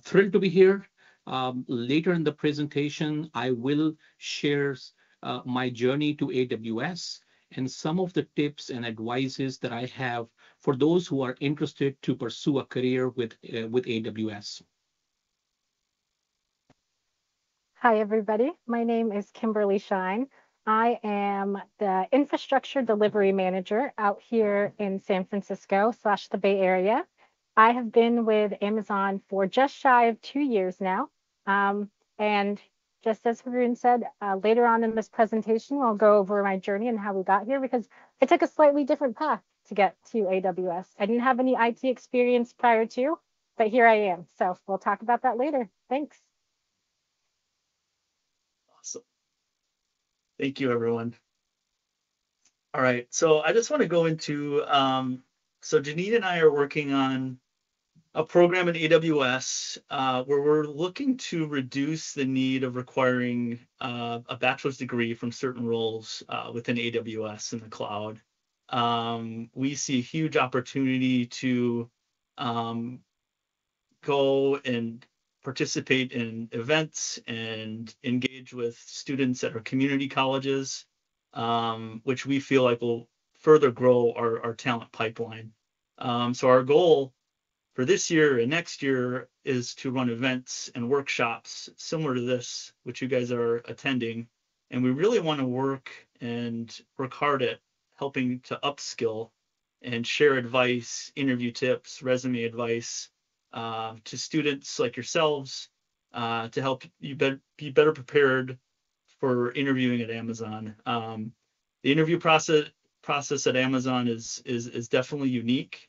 Thrilled to be here. Later in the presentation, I will share my journey to AWS and some of the tips and advices that I have for those who are interested to pursue a career with AWS. Hi, everybody. My name is Kimberly Shine. I am the Infrastructure Delivery Manager out here in San Francisco / the Bay Area. I have been with Amazon for just shy of 2 years now. And just as Haroon said, later on in this presentation, we'll go over my journey and how we got here because I took a slightly different path to get to AWS. I didn't have any IT experience prior to, but here I am. So we'll talk about that later. Thanks. Awesome. Thank you, everyone. All right, so I just want to go into, so Janine and I are working on a program in AWS where we're looking to reduce the need of requiring a bachelor's degree from certain roles within AWS in the cloud. We see a huge opportunity to go and participate in events and engage with students at our community colleges, which we feel like will further grow our talent pipeline. So our goal for this year and next year is to run events and workshops similar to this, which you guys are attending. And we really want to work hard at helping to upskill and share advice, interview tips, resume advice to students like yourselves to help you be better prepared for interviewing at Amazon. The interview process at Amazon is definitely unique.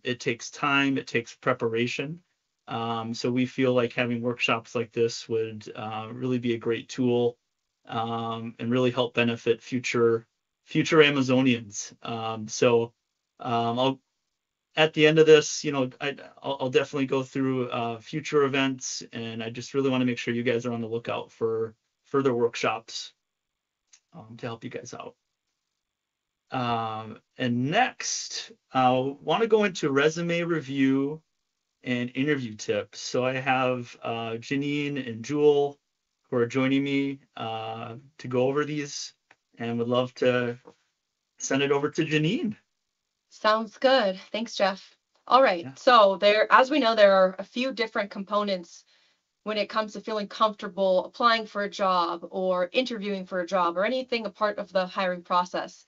It takes time, it takes preparation. So we feel like having workshops like this would really be a great tool and really help benefit future Amazonians. At the end of this, I'll definitely go through future events, and I just really want to make sure you guys are on the lookout for further workshops to help you guys out. And next, I want to go into resume review and interview tips. So I have Janine and Jewel who are joining me to go over these, and would love to send it over to Janine. Sounds good. Thanks, Jeff. All right. Yeah. So as we know, there are a few different components when it comes to feeling comfortable applying for a job or interviewing for a job or anything a part of the hiring process.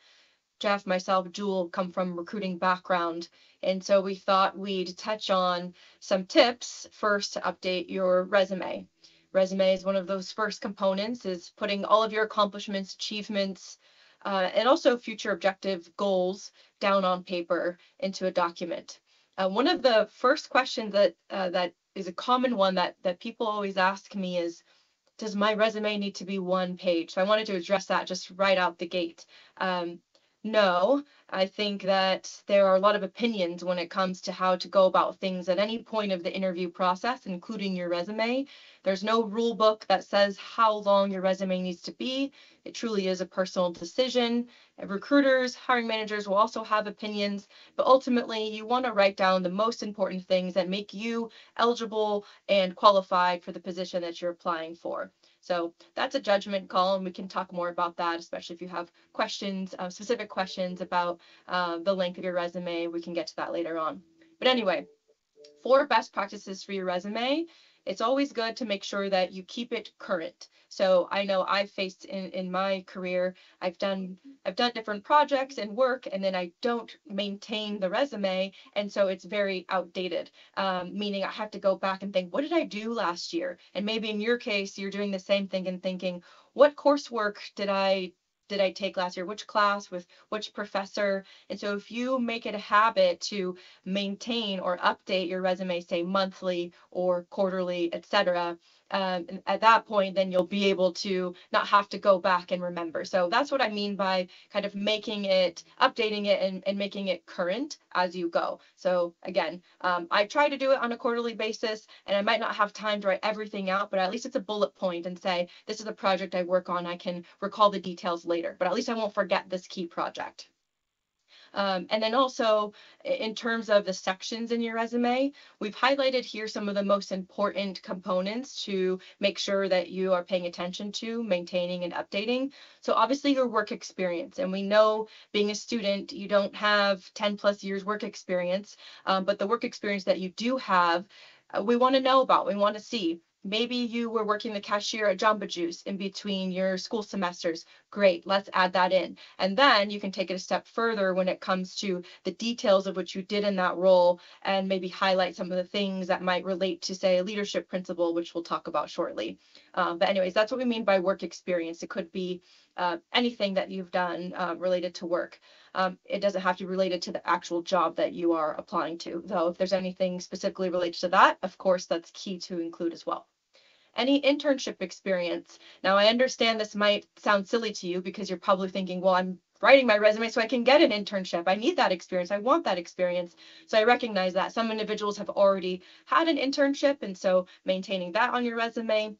Jeff, myself, Jewel come from recruiting background. And so we thought we'd touch on some tips first to update your resume. Resume is one of those first components, is putting all of your accomplishments, achievements, and also future objective goals down on paper into a document. One of the first questions that is a common one that people always ask me is, does my resume need to be one page? So I wanted to address that just right out the gate. No, I think that there are a lot of opinions when it comes to how to go about things at any point of the interview process, including your resume. There's no rule book that says how long your resume needs to be. It truly is a personal decision. Recruiters, hiring managers will also have opinions, but ultimately you want to write down the most important things that make you eligible and qualified for the position that you're applying for. So that's a judgment call, and we can talk more about that, especially if you have questions, specific questions about the length of your resume. We can get to that later on. But anyway, 4 best practices for your resume. It's always good to make sure that you keep it current. So I know I've faced in my career, I've done different projects and work, and then I don't maintain the resume, and so it's very outdated, meaning I have to go back and think, what did I do last year? And maybe in your case, you're doing the same thing and thinking, what coursework did I take last year? Which class with which professor? And so if you make it a habit to maintain or update your resume, say monthly or quarterly, etc., at that point, then you'll be able to not have to go back and remember. So that's what I mean by kind of making it, updating it and making it current as you go. So again, I try to do it on a quarterly basis, and I might not have time to write everything out, but at least it's a bullet point and say, this is a project I work on. I can recall the details later, but at least I won't forget this key project. And then also in terms of the sections in your resume, we've highlighted here some of the most important components to make sure that you are paying attention to, maintaining and updating. So obviously your work experience, and we know being a student, you don't have 10 plus years work experience, but the work experience that you do have, we want to know about, we want to see. Maybe you were working the cashier at Jamba Juice in between your school semesters. Great, let's add that in. And then you can take it a step further when it comes to the details of what you did in that role and maybe highlight some of the things that might relate to, say, a leadership principle, which we'll talk about shortly. But anyways, that's what we mean by work experience. It could be anything that you've done related to work. It doesn't have to be related to the actual job that you are applying to, though if there's anything specifically related to that, of course, that's key to include as well. Any internship experience. Now, I understand this might sound silly to you because you're probably thinking, well, I'm writing my resume so I can get an internship. I need that experience. I want that experience. So I recognize that some individuals have already had an internship, and so maintaining that on your resume.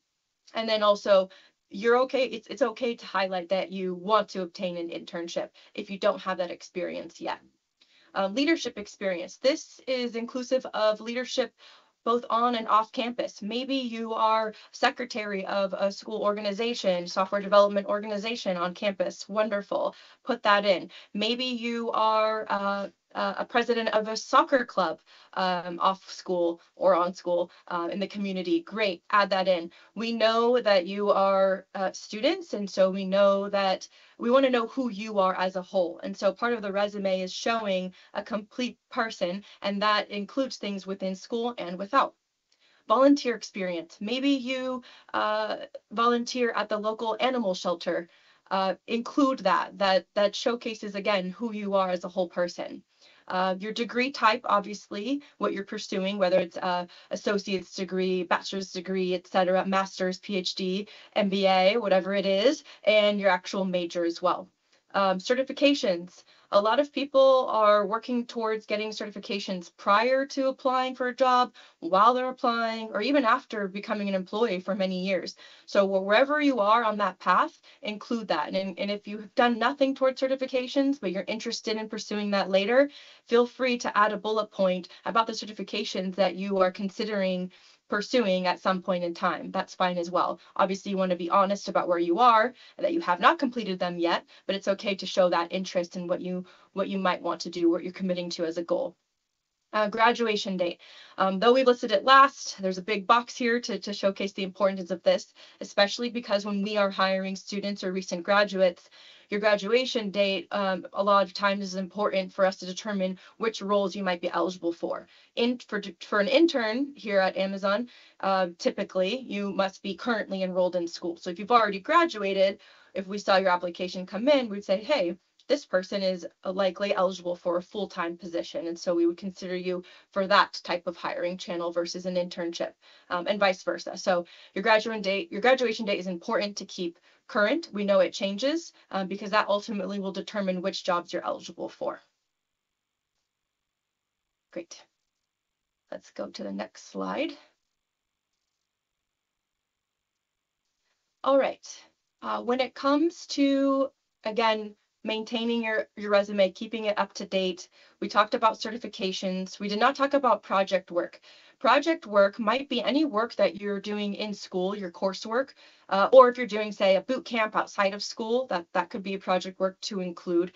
And then also, you're okay. It's okay to highlight that you want to obtain an internship if you don't have that experience yet. Leadership experience. This is inclusive of leadership both on and off campus. Maybe you are secretary of a school organization, software development organization on campus. Wonderful. Put that in. Maybe you are a president of a soccer club off school or on school in the community. Great. Add that in. We know that you are students, and so we know that we want to know who you are as a whole. And so part of the resume is showing a complete person, and that includes things within school and without. Volunteer experience. Maybe you volunteer at the local animal shelter. Include that showcases, again, who you are as a whole person. Your degree type, obviously, what you're pursuing, whether it's associate's degree, bachelor's degree, etc., master's, PhD, MBA, whatever it is, and your actual major as well. Certifications. A lot of people are working towards getting certifications prior to applying for a job, while they're applying, or even after becoming an employee for many years. So wherever you are on that path, include that. And if you've done nothing towards certifications, but you're interested in pursuing that later, feel free to add a bullet point about the certifications that you are considering pursuing at some point in time. That's fine as well. Obviously, you want to be honest about where you are and that you have not completed them yet, but it's okay to show that interest in what you might want to do, what you're committing to as a goal. Graduation date. Though we listed it last, there's a big box here to showcase the importance of this, especially because when we are hiring students or recent graduates, your graduation date a lot of times is important for us to determine which roles you might be eligible for. For an intern here at Amazon, typically you must be currently enrolled in school. So if you've already graduated, if we saw your application come in, we'd say, hey, this person is likely eligible for a full-time position. And so we would consider you for that type of hiring channel versus an internship, and vice versa. So your graduation date is important to keep current. We know it changes because that ultimately will determine which jobs you're eligible for. Great. Let's go to the next slide. All right. When it comes to, again, maintaining your resume, keeping it up to date, we talked about certifications. We did not talk about project work. Project work might be any work that you're doing in school, your coursework, or if you're doing, say, a boot camp outside of school, that could be project work to include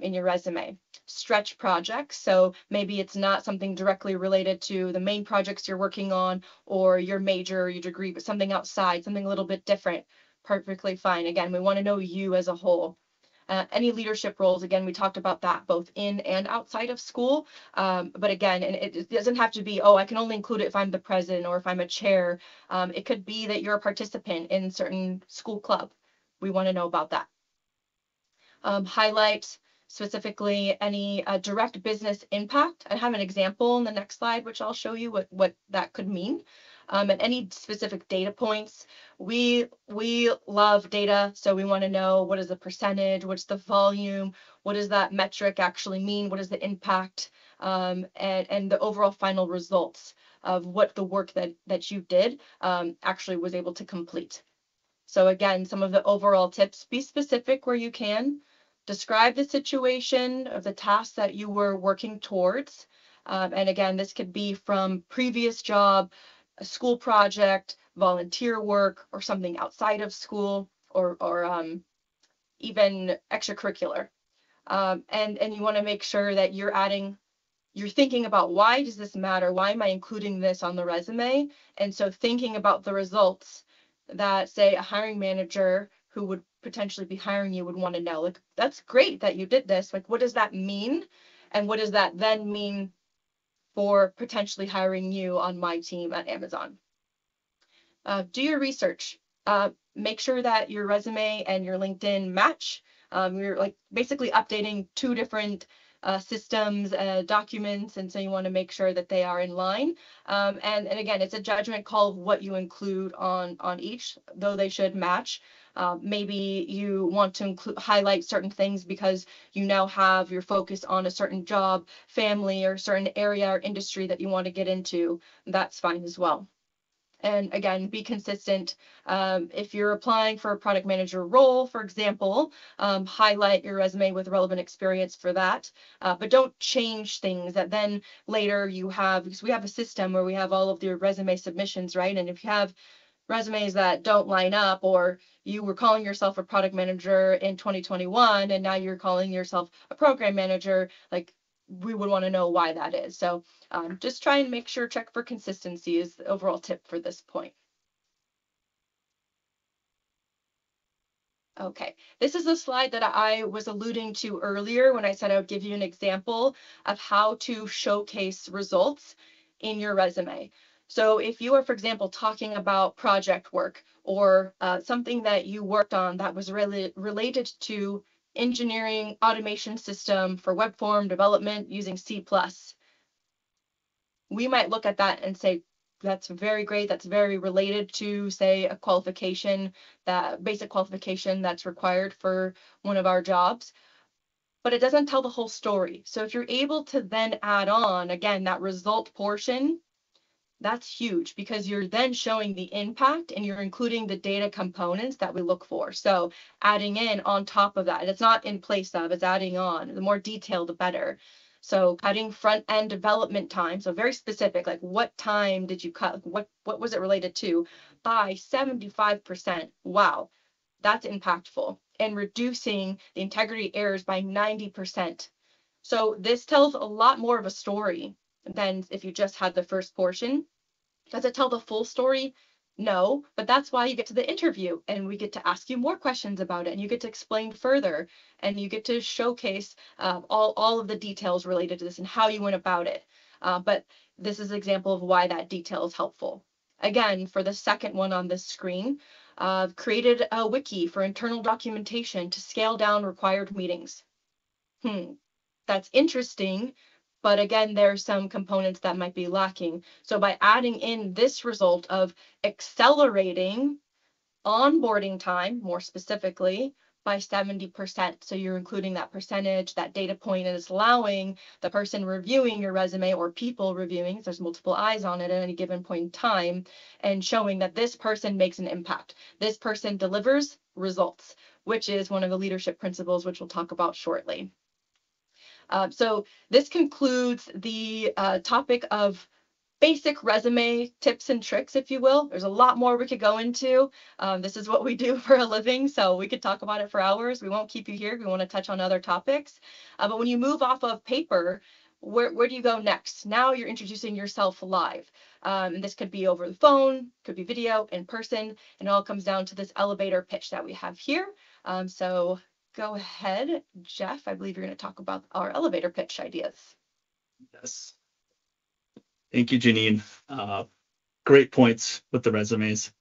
in your resume. Stretch projects, so maybe it's not something directly related to the main projects you're working on or your major or your degree, but something outside, something a little bit different. Perfectly fine. Again, we want to know you as a whole. Any leadership roles, again, we talked about that both in and outside of school. But again, and it doesn't have to be, oh, I can only include it if I'm the president or if I'm a chair. It could be that you're a participant in a certain school club. We want to know about that. Highlight specifically any direct business impact. I have an example in the next slide, which I'll show you what that could mean. And any specific data points. We love data, so we want to know what is the percentage, what's the volume, what does that metric actually mean, what is the impact, and the overall final results of what the work that you did actually was able to complete. So again, some of the overall tips, be specific where you can. describe the situation of the task that you were working towards. And again, this could be from previous job, a school project, volunteer work, or something outside of school, or even extracurricular. And you want to make sure that you're thinking about, why does this matter? Why am I including this on the resume? And so thinking about the results that, say, a hiring manager who would potentially be hiring you would want to know, like, that's great that you did this. Like, what does that mean? And what does that then mean for potentially hiring you on my team at Amazon? Do your research. Make sure that your resume and your LinkedIn match. You're like basically updating two different systems, documents, and so you want to make sure that they are in line. And again, it's a judgment call of what you include on each, though they should match. Maybe you want to highlight certain things because you now have your focus on a certain job, family, or certain area or industry that you want to get into. That's fine as well. And again, be consistent. If you're applying for a product manager role, for example, highlight your resume with relevant experience for that, but don't change things that then later you have, because we have a system where we have all of your resume submissions, right? And if you have resumes that don't line up, or you were calling yourself a product manager in 2021 and now you're calling yourself a program manager, like, we would want to know why that is. So just try and make sure, check for consistency is the overall tip for this point. Okay, this is a slide that I was alluding to earlier when I said I would give you an example of how to showcase results in your resume. So if you are, for example, talking about project work or something that you worked on that was really related to engineering automation system for web form development using C++, we might look at that and say, that's very great. That's very related to, say, a qualification, that basic qualification that's required for one of our jobs. But it doesn't tell the whole story. So if you're able to then add on, again, that result portion, that's huge, because you're then showing the impact and you're including the data components that we look for. So adding in on top of that, and it's not in place of, it's adding on. The more detailed, the better. So cutting front end development time, so very specific, like what time did you cut? What was it related to? By 75%. Wow, that's impactful. And reducing the integrity errors by 90%. So this tells a lot more of a story than if you just had the first portion. Does it tell the full story? No, but that's why you get to the interview and we get to ask you more questions about it and you get to explain further and you get to showcase all of the details related to this and how you went about it. But this is an example of why that detail is helpful. Again, for the second one on this screen, created a wiki for internal documentation to scale down required meetings. That's interesting. But again, there's some components that might be lacking. So by adding in this result of accelerating onboarding time, more specifically, by 70%. So you're including that percentage, that data point, and it's allowing the person reviewing your resume, or people reviewing, if there's multiple eyes on it at any given point in time, and showing that this person makes an impact. This person delivers results, which is one of the leadership principles, which we'll talk about shortly. So this concludes the topic of basic resume tips and tricks, if you will. There's a lot more we could go into. This is what we do for a living, so we could talk about it for hours. We won't keep you here. We want to touch on other topics. But when you move off of paper, where do you go next? Now you're introducing yourself live. And this could be over the phone, could be video, in person, and it all comes down to this elevator pitch that we have here. So go ahead, Jeff. I believe you're going to talk about our elevator pitch ideas. Yes. Thank you, Janine. Great points with the resumes.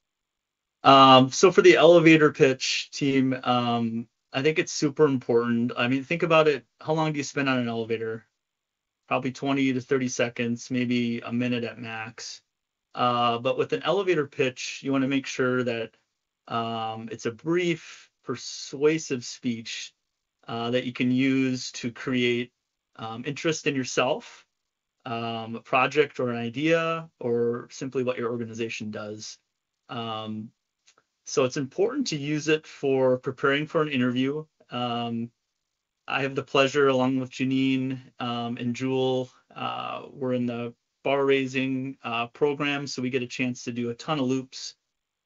So for the elevator pitch, team, I think it's super important. I mean, think about it. How long do you spend on an elevator? Probably 20 to 30 seconds, maybe a minute at max. But with an elevator pitch, you want to make sure that it's a brief, persuasive speech that you can use to create interest in yourself, a project or an idea, or simply what your organization does. So it's important to use it for preparing for an interview. I have the pleasure, along with Janine and Jewel, we're in the bar raising program, so we get a chance to do a ton of loops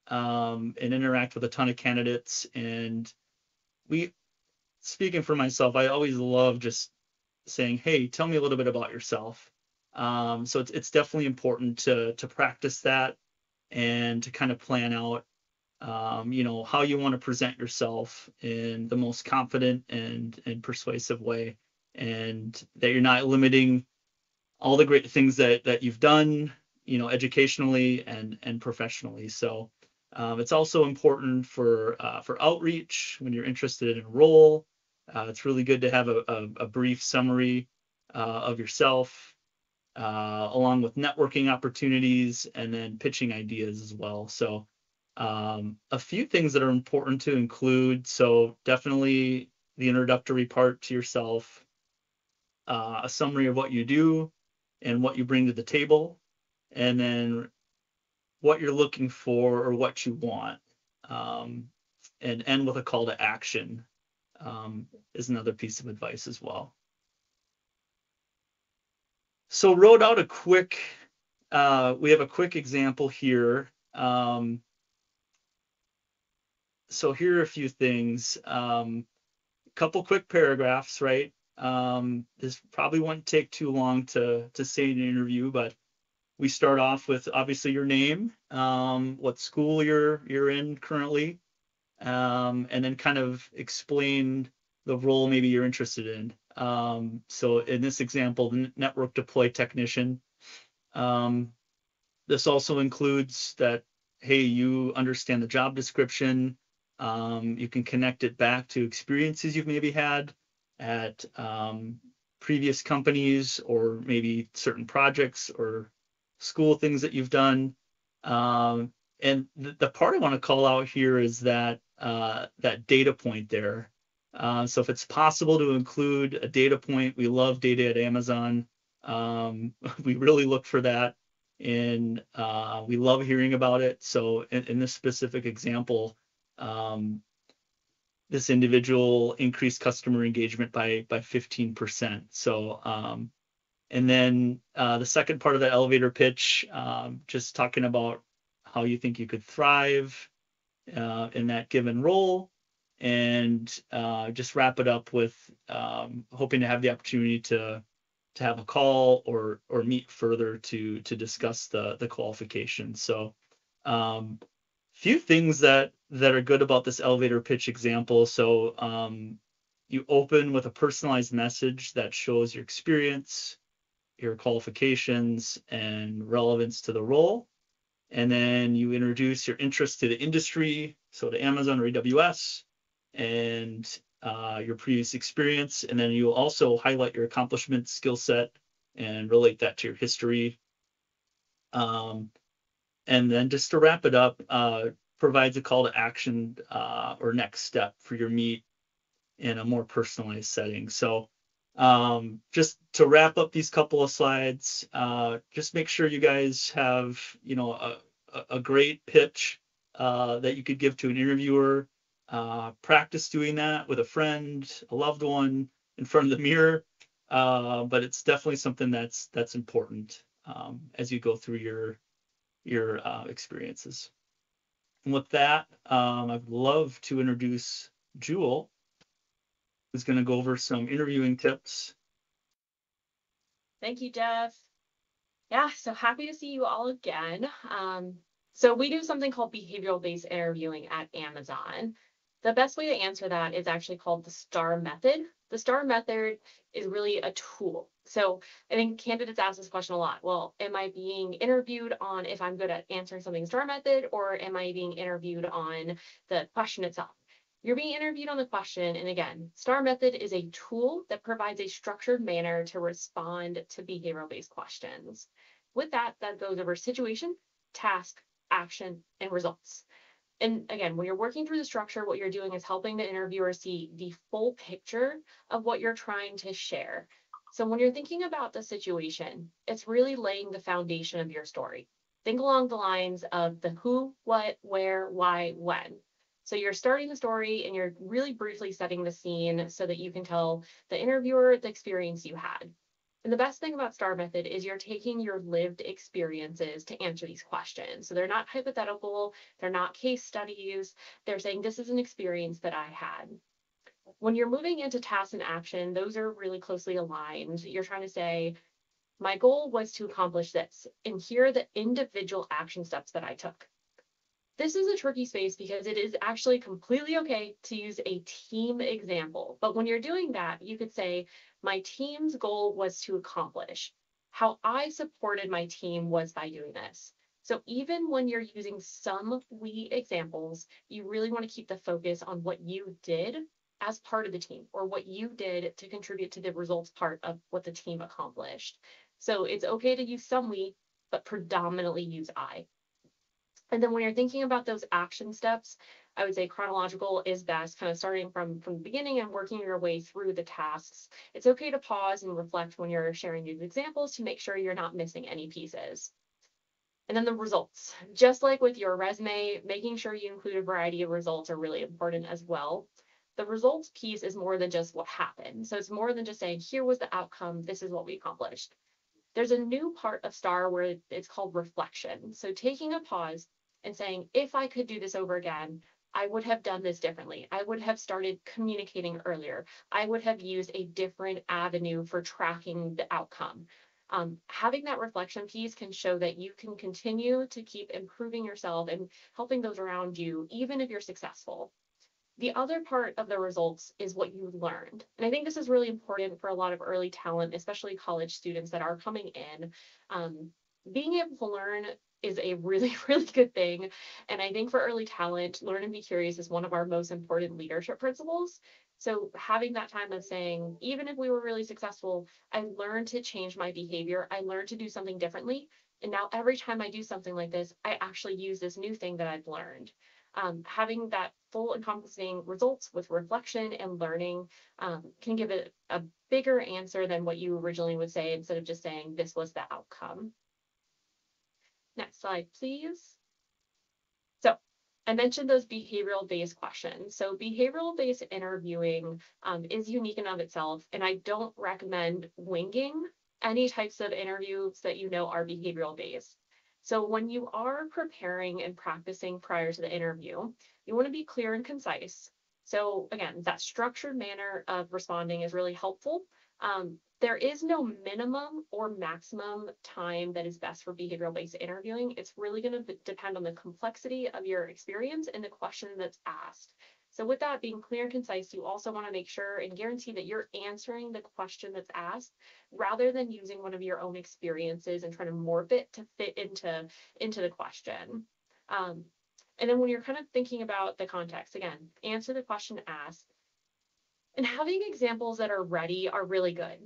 and interact with a ton of candidates. And speaking for myself, I always love just saying, hey, tell me a little bit about yourself. So it's definitely important to practice that and to kind of plan out how you want to present yourself in the most confident and persuasive way, and that you're not limiting all the great things that you've done, educationally and professionally. So it's also important for outreach when you're interested in a role. It's really good to have a brief summary of yourself, along with networking opportunities and then pitching ideas as well. So a few things that are important to include. So definitely the introductory part to yourself, a summary of what you do and what you bring to the table, and then what you're looking for or what you want, and end with a call to action is another piece of advice as well. So wrote out we have a quick example here. So here are a few things. Couple quick paragraphs, right? This probably won't take too long to say in an interview, but we start off with obviously your name, what school you're in currently, and then kind of explain the role maybe you're interested in. So in this example, the network deploy technician. This also includes that, hey, you understand the job description. You can connect it back to experiences you've maybe had at previous companies, or maybe certain projects or school things that you've done. And the part I want to call out here is that data point there. So if it's possible to include a data point, we love data at Amazon. We really look for that, and we love hearing about it. So in this specific example, this individual increased customer engagement by 15%. So and then the second part of the elevator pitch, just talking about how you think you could thrive in that given role, and just wrap it up with hoping to have the opportunity to have a call or meet further to discuss the qualifications. So few things that are good about this elevator pitch example. So you open with a personalized message that shows your experience, your qualifications, and relevance to the role. And then you introduce your interest to the industry, so to Amazon or AWS, and your previous experience. And then you'll also highlight your accomplishments, skill set, and relate that to your history. And then just to wrap it up, provides a call to action or next step for your meet in a more personalized setting. So just to wrap up these couple of slides, just make sure you guys have, a great pitch that you could give to an interviewer. Practice doing that with a friend, a loved one, in front of the mirror. But it's definitely something that's important as you go through your experiences. And with that, I'd love to introduce Jewel, who's going to go over some interviewing tips. Thank you, Jeff. Yeah, so happy to see you all again. So we do something called behavioral-based interviewing at Amazon. The best way to answer that is actually called the STAR method. The STAR method is really a tool. So I think candidates ask this question a lot. Well, am I being interviewed on if I'm good at answering something STAR method, or am I being interviewed on the question itself? You're being interviewed on the question. And again, STAR method is a tool that provides a structured manner to respond to behavioral-based questions. With that, that goes over situation, task, action, and results. And again, when you're working through the structure, what you're doing is helping the interviewer see the full picture of what you're trying to share. So when you're thinking about the situation, it's really laying the foundation of your story. Think along the lines of the who, what, where, why, when. So you're starting the story and you're really briefly setting the scene so that you can tell the interviewer the experience you had. And the best thing about STAR method is you're taking your lived experiences to answer these questions. So they're not hypothetical, they're not case studies. They're saying this is an experience that I had. When you're moving into task and action, those are really closely aligned. You're trying to say, my goal was to accomplish this, and here are the individual action steps that I took. This is a tricky space because it is actually completely okay to use a team example. But when you're doing that, you could say, my team's goal was to accomplish. How I supported my team was by doing this. So even when you're using some we examples, you really want to keep the focus on what you did as part of the team or what you did to contribute to the results part of what the team accomplished. So it's okay to use some we, but predominantly use I. And then when you're thinking about those action steps, I would say chronological is best, kind of starting from the beginning and working your way through the tasks. It's okay to pause and reflect when you're sharing these examples to make sure you're not missing any pieces. And then the results, just like with your resume, making sure you include a variety of results are really important as well. The results piece is more than just what happened. So it's more than just saying, here was the outcome, this is what we accomplished. There's a new part of STAR where it's called reflection. So taking a pause and saying, if I could do this over again, I would have done this differently. I would have started communicating earlier. I would have used a different avenue for tracking the outcome. Having that reflection piece can show that you can continue to keep improving yourself and helping those around you, even if you're successful. The other part of the results is what you learned. And I think this is really important for a lot of early talent, especially college students that are coming in. Being able to learn is a really, really good thing. And I think for early talent, learn and be curious is one of our most important leadership principles. So having that time of saying, even if we were really successful, I learned to change my behavior. I learned to do something differently. And now every time I do something like this, I actually use this new thing that I've learned. Having that full encompassing results with reflection and learning can give it a bigger answer than what you originally would say instead of just saying this was the outcome. Next slide, please. So I mentioned those behavioral-based questions. So behavioral-based interviewing is unique in of itself, and I don't recommend winging any types of interviews that you know are behavioral-based. So when you are preparing and practicing prior to the interview, you want to be clear and concise. So again, that structured manner of responding is really helpful. There is no minimum or maximum time that is best for behavioral-based interviewing. It's really going to depend on the complexity of your experience and the question that's asked. So with that being clear and concise, you also want to make sure and guarantee that you're answering the question that's asked rather than using one of your own experiences and trying to morph it to fit into the question. And then when you're kind of thinking about the context, again, answer the question asked. And having examples that are ready are really good.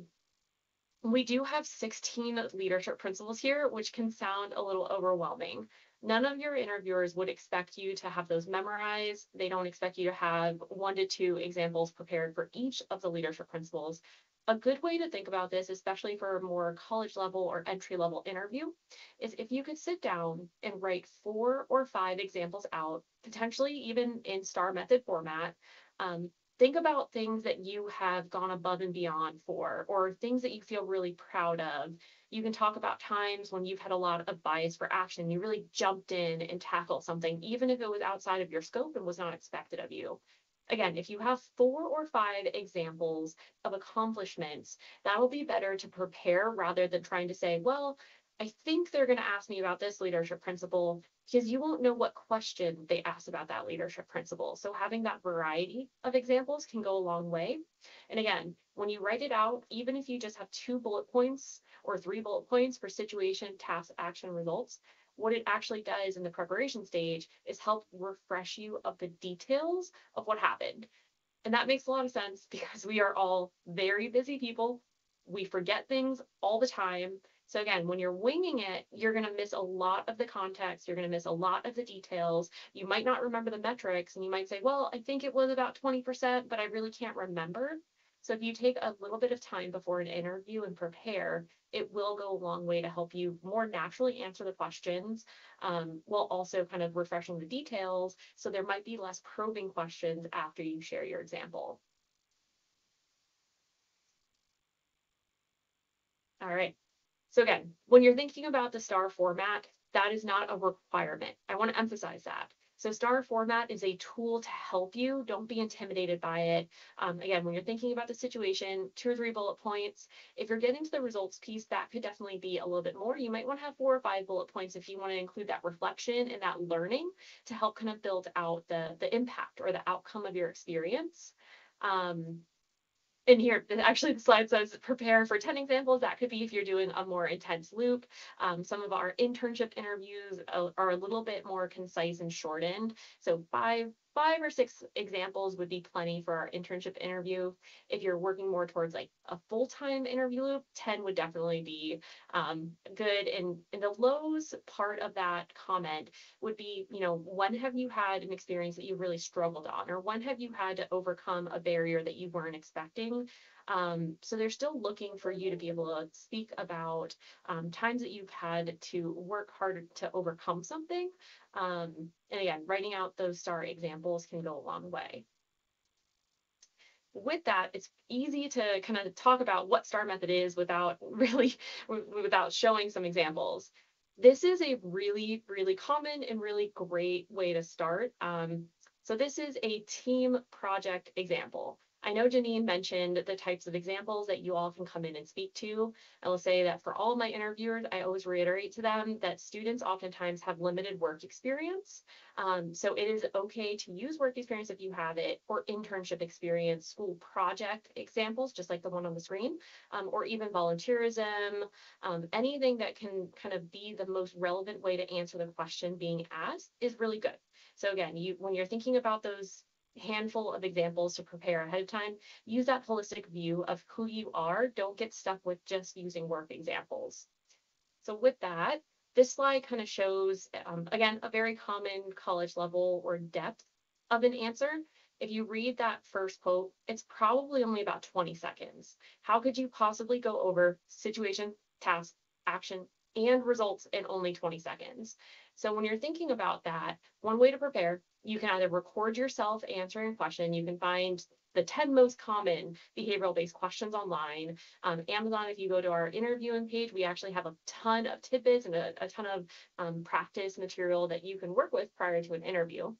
We do have 16 leadership principles here, which can sound a little overwhelming. None of your interviewers would expect you to have those memorized. They don't expect you to have 1 to 2 examples prepared for each of the leadership principles. A good way to think about this, especially for a more college level or entry level interview, is if you could sit down and write 4 or 5 examples out, potentially even in STAR method format. Think about things that you have gone above and beyond for, or things that you feel really proud of. You can talk about times when you've had a lot of bias for action. You really jumped in and tackled something, even if it was outside of your scope and was not expected of you. Again, if you have 4 or 5 examples of accomplishments, that'll be better to prepare rather than trying to say, well, I think they're going to ask me about this leadership principle, because you won't know what question they asked about that leadership principle. So having that variety of examples can go a long way. And again, when you write it out, even if you just have 2 bullet points or 3 bullet points for situation, task, action, results, what it actually does in the preparation stage is help refresh you of the details of what happened. And that makes a lot of sense because we are all very busy people. We forget things all the time. So again, when you're winging it, you're going to miss a lot of the context. You're going to miss a lot of the details. You might not remember the metrics and you might say, well, I think it was about 20%, but I really can't remember. So if you take a little bit of time before an interview and prepare, it will go a long way to help you more naturally answer the questions, while also kind of refreshing the details. So there might be less probing questions after you share your example. All right. So again, when you're thinking about the STAR format, that is not a requirement. I want to emphasize that. So STAR format is a tool to help you. Don't be intimidated by it. Again, when you're thinking about the situation, 2 or 3 bullet points. If you're getting to the results piece, that could definitely be a little bit more. You might want to have 4 or 5 bullet points if you want to include that reflection and that learning to help kind of build out the impact or the outcome of your experience. And here, actually, the slide says prepare for 10 examples. That could be if you're doing a more intense loop. Some of our internship interviews are a little bit more concise and shortened. So 5 or 6 examples would be plenty for our internship interview. If you're working more towards like a full-time interview loop, 10 would definitely be good. And the lows part of that comment would be, when have you had an experience that you really struggled on, or when have you had to overcome a barrier that you weren't expecting? So they're still looking for you to be able to speak about times that you've had to work harder to overcome something. And again, writing out those STAR examples can go a long way. With that, it's easy to kind of talk about what STAR method is without showing some examples. This is a really, really common and really great way to start. So this is a team project example. I know Janine mentioned the types of examples that you all can come in and speak to. I will say that for all of my interviewers, I always reiterate to them that students oftentimes have limited work experience. So it is okay to use work experience if you have it, or internship experience, school project examples, just like the one on the screen, or even volunteerism, anything that can kind of be the most relevant way to answer the question being asked is really good. So again, when you're thinking about those handful of examples to prepare ahead of time, use that holistic view of who you are. Don't get stuck with just using work examples. So with that, this slide kind of shows, again, a very common college level or depth of an answer. If you read that first quote, it's probably only about 20 seconds. How could you possibly go over situation, task, action, and results in only 20 seconds? So when you're thinking about that, one way to prepare, you can either record yourself answering a question. You can find the 10 most common behavioral-based questions online. Amazon, if you go to our interviewing page, we actually have a ton of tidbits and a ton of practice material that you can work with prior to an interview.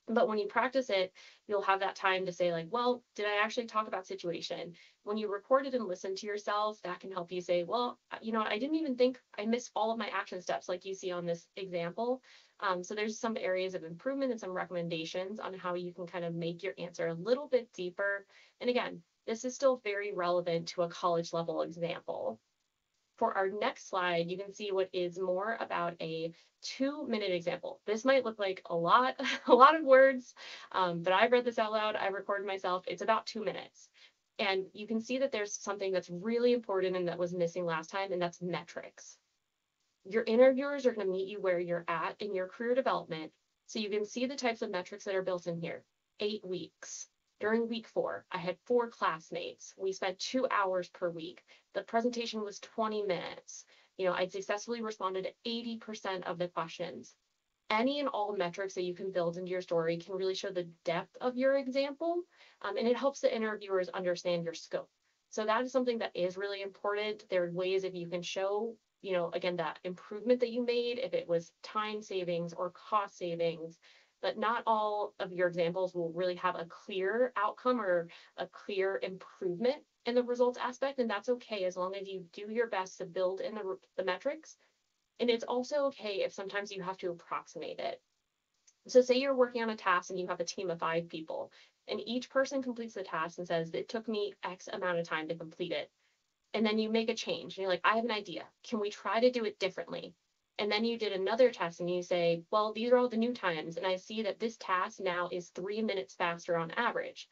But when you practice it, you'll have that time to say like, well, did I actually talk about situation? When you record it and listen to yourself, that can help you say, well, I didn't even think I missed all of my action steps like you see on this example. So there's some areas of improvement and some recommendations on how you can kind of make your answer a little bit deeper. And again, this is still very relevant to a college level example. For our next slide, you can see what is more about a 2-minute example. This might look like a lot of words, but I've read this out loud. I recorded myself. It's about 2 minutes. And you can see that there's something that's really important and that was missing last time, and that's metrics. Your interviewers are going to meet you where you're at in your career development. So you can see the types of metrics that are built in here. 8 weeks. During week 4, I had 4 classmates. We spent 2 hours per week. The presentation was 20 minutes. I'd successfully responded to 80% of the questions. Any and all metrics that you can build into your story can really show the depth of your example, and it helps the interviewers understand your scope. So that is something that is really important. There are ways if you can show, again, that improvement that you made, if it was time savings or cost savings, but not all of your examples will really have a clear outcome or a clear improvement in the results aspect. And that's okay as long as you do your best to build in the metrics. And it's also okay if sometimes you have to approximate it. So say you're working on a task and you have a team of 5 people, and each person completes the task and says, it took me X amount of time to complete it. And then you make a change and you're like, I have an idea. Can we try to do it differently? And then you did another test and you say, well, these are all the new times. And I see that this task now is 3 minutes faster on average.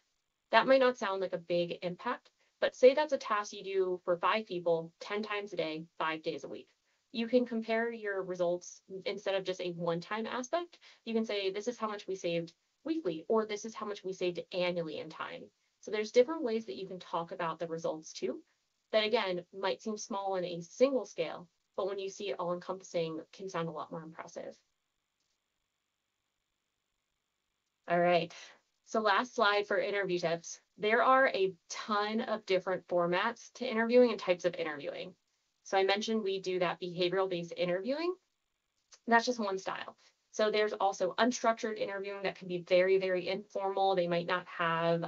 That might not sound like a big impact, but say that's a task you do for 5 people, 10 times a day, 5 days a week. You can compare your results instead of just a one-time aspect. You can say, this is how much we saved weekly, or this is how much we saved annually in time. So there's different ways that you can talk about the results too. that, again, might seem small in a single scale, but when you see it all encompassing, can sound a lot more impressive. All right. So last slide for interview tips. There are a ton of different formats to interviewing and types of interviewing. So I mentioned we do that behavioral-based interviewing. That's just one style. So there's also unstructured interviewing that can be very, very informal. They might not have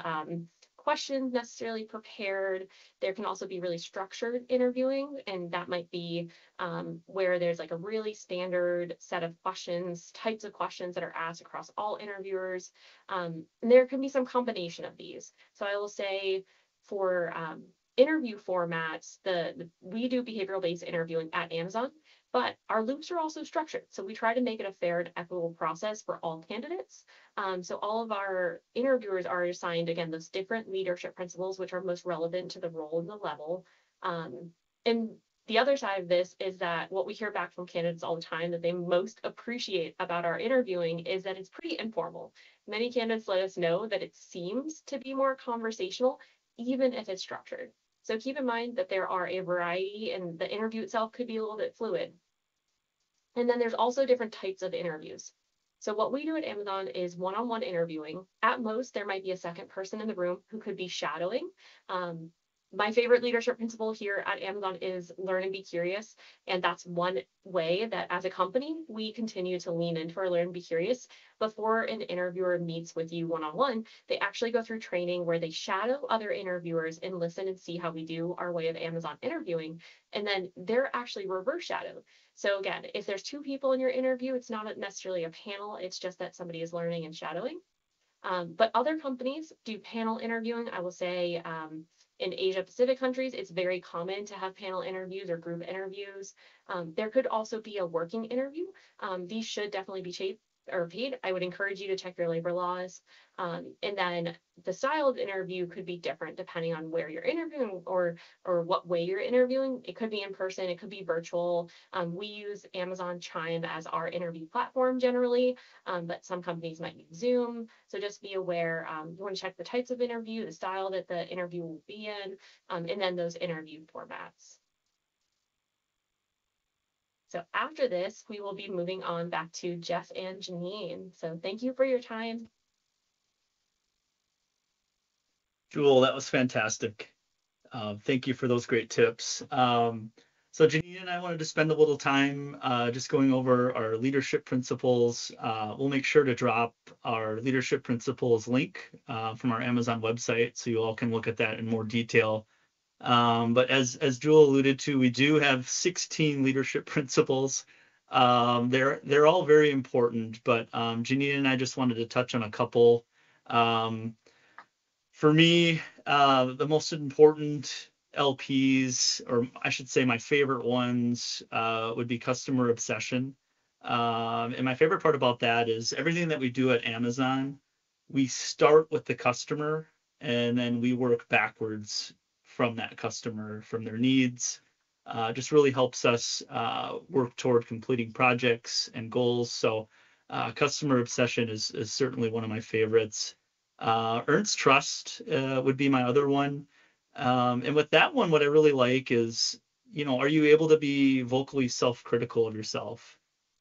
questions necessarily prepared. There can also be really structured interviewing, and that might be where there's like a really standard set of questions, types of questions that are asked across all interviewers. And there can be some combination of these. So I will say for interview formats, we do behavioral-based interviewing at Amazon, but our loops are also structured. So we try to make it a fair and equitable process for all candidates. So all of our interviewers are assigned, again, those different leadership principles, which are most relevant to the role and the level. And the other side of this is that what we hear back from candidates all the time that they most appreciate about our interviewing is that it's pretty informal. Many candidates let us know that it seems to be more conversational, even if it's structured. So keep in mind that there are a variety, and the interview itself could be a little bit fluid. And then there's also different types of interviews. So what we do at Amazon is one-on-one interviewing. At most, there might be a second person in the room who could be shadowing. My favorite leadership principle here at Amazon is learn and be curious. And that's one way that as a company, we continue to lean into our learn and be curious. Before an interviewer meets with you one-on-one, they actually go through training where they shadow other interviewers and listen and see how we do our way of Amazon interviewing. And then they're actually reverse shadowed. So again, if there's two people in your interview, it's not necessarily a panel. It's just that somebody is learning and shadowing. But other companies do panel interviewing. I will say in Asia Pacific countries, it's very common to have panel interviews or group interviews. There could also be a working interview. These should definitely be paid. I would encourage you to check your labor laws. And then the style of interview could be different depending on where you're interviewing or what way you're interviewing. It could be in person, it could be virtual. We use Amazon Chime as our interview platform generally, but some companies might use Zoom. So just be aware, you want to check the types of interview, the style that the interview will be in, and then those interview formats. So after this, we will be moving on back to Jeff and Janine. So thank you for your time. Jewel, that was fantastic. Thank you for those great tips. So Janine and I wanted to spend a little time just going over our leadership principles. We'll make sure to drop our leadership principles link from our Amazon website so you all can look at that in more detail. But as Jewel alluded to, we do have 16 leadership principles. They're all very important, but Janine and I just wanted to touch on a couple. For me, the most important LPs, or I should say my favorite ones, would be customer obsession. And my favorite part about that is everything that we do at Amazon, we start with the customer and then we work backwards from that customer, from their needs. Just really helps us work toward completing projects and goals. So customer obsession is certainly one of my favorites. Earns trust would be my other one. And with that one, what I really like is, are you able to be vocally self-critical of yourself?